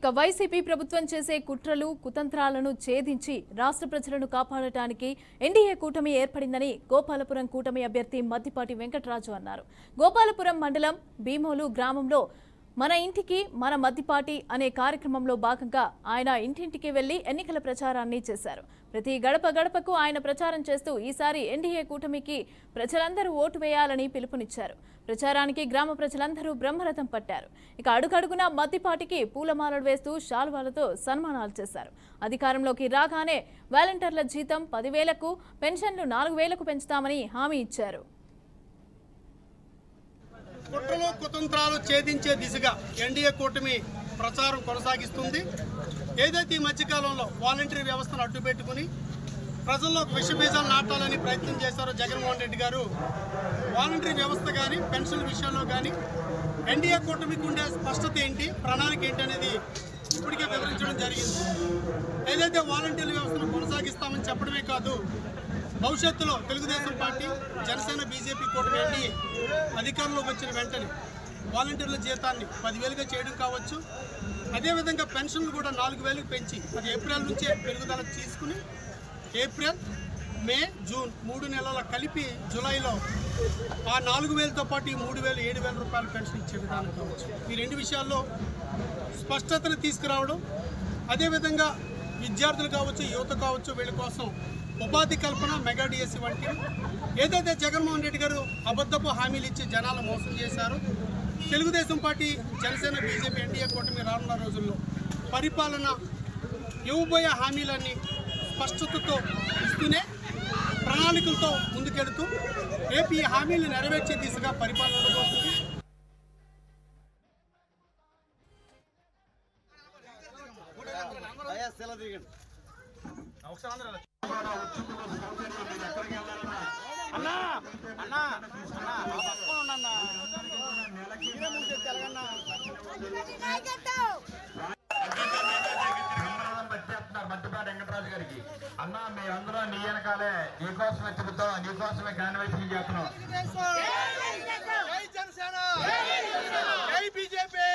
YCP ప్రభుత్వం చేసే కుట్రలు కుతంత్రాలను ఛేదించి రాష్ట్ర ప్రజలను కాపాడటానికి ఎన్డీఏ కూటమి ఏర్పడిందని గోపాలపురం కూటమి అభ్యర్థి మద్దిపాటి వెంకటరాజు అన్నారు. గోపాలపురం మండలం భీమోలు గ్రామంలో మన ఇంటికి మన మద్దిపాటి అనే కార్యక్రమంలో భాగంగా ఆయన ఇంటింటికి వెళ్లి ఎన్నికల ప్రచారాన్ని చేశారు. ప్రతి గడప గడపకు ఆయన ప్రచారం చేస్తూ ఈసారి ఎన్డీఏ కూటమికి ప్రజలందరూ ఓటు వేయాలని పిలుపునిచ్చారు. ప్రచారానికి గ్రామ ప్రజలందరూ బ్రహ్మరథం పట్టారు. ఇక అడుగడుగునా మద్దిపాటికి పూలమాలలు వేస్తూ శాలువాలతో సన్మానాలు చేశారు. అధికారంలోకి రాగానే వాలంటీర్ల జీతం 10,000కు, పెన్షన్లు 4,000కు పెంచుతామని హామీ ఇచ్చారు. కుట్రలు కుతంత్రాలు ఛేదించే దిశగా ఎన్డీఏ కూటమి ప్రచారం కొనసాగిస్తుంది. ఏదైతే ఈ మధ్యకాలంలో వాలంటరీ వ్యవస్థను అడ్డుపెట్టుకుని ప్రజల్లో విషబీజాలు నాటాలని ప్రయత్నం చేశారో జగన్మోహన్ రెడ్డి గారు, వాలంటరీ వ్యవస్థ కానీ పెన్షన్ విషయంలో కానీ ఎన్డీఏ కూటమికి ఉండే స్పష్టత ఏంటి, ప్రణాళిక ఏంటి అనేది ఇప్పటికే వివరించడం జరిగింది. ఏదైతే వాలంటీర్ల వ్యవస్థను కొనసాగిస్తామని చెప్పడమే కాదు, భవిష్యత్తులో తెలుగుదేశం పార్టీ, జనసేన, బీజేపీ కూటమి ఎన్డీఏ అధికారంలోకి వచ్చిన వెంటనే వాలంటీర్ల జీతాన్ని 10,000గా చేయడం కావచ్చు, అదేవిధంగా పెన్షన్లు కూడా 4,000కు పెంచి అది ఏప్రిల్ నుంచే పెరుగుదల తీసుకుని ఏప్రిల్, మే, జూన్ 3 నెలల కలిపి జూలైలో ఆ 4,000తో పాటు ఈ 3,000, 7,000 రూపాయల పెన్షన్ ఇచ్చే విధానం కావచ్చు. ఈ రెండు విషయాల్లో స్పష్టతను తీసుకురావడం, అదేవిధంగా విద్యార్థులు కావచ్చు, యువత కావచ్చు, వీళ్ళ కోసం ఉపాధి కల్పన, మెగా డిఎస్సి వంటి ఏదైతే జగన్మోహన్ రెడ్డి గారు అబద్ధపు హామీలు ఇచ్చి జనాలు మోసం చేశారో, Telugu Desam party, Janasena, BJP NDA కూటమి రానున్న రోజుల్లో పరిపాలన ఇవ్వబోయే హామీలన్నీ స్పష్టతతో ఇస్తూనే ప్రణాళికలతో ముందుకెడుతూ రేపు ఈ హామీలు నెరవేర్చే దిశగా పరిపాలన ఉండబోతుంది. మద్దిపాటి వెంకటరాజు గారికి అన్న మీ అందరూ నీ వెనకాలే, నీకోసమే చెబుతాం, నీకోసమే కాన్వెన్షన్ చేస్తున్నాం. జై జనసేన, జై బీజేపీ.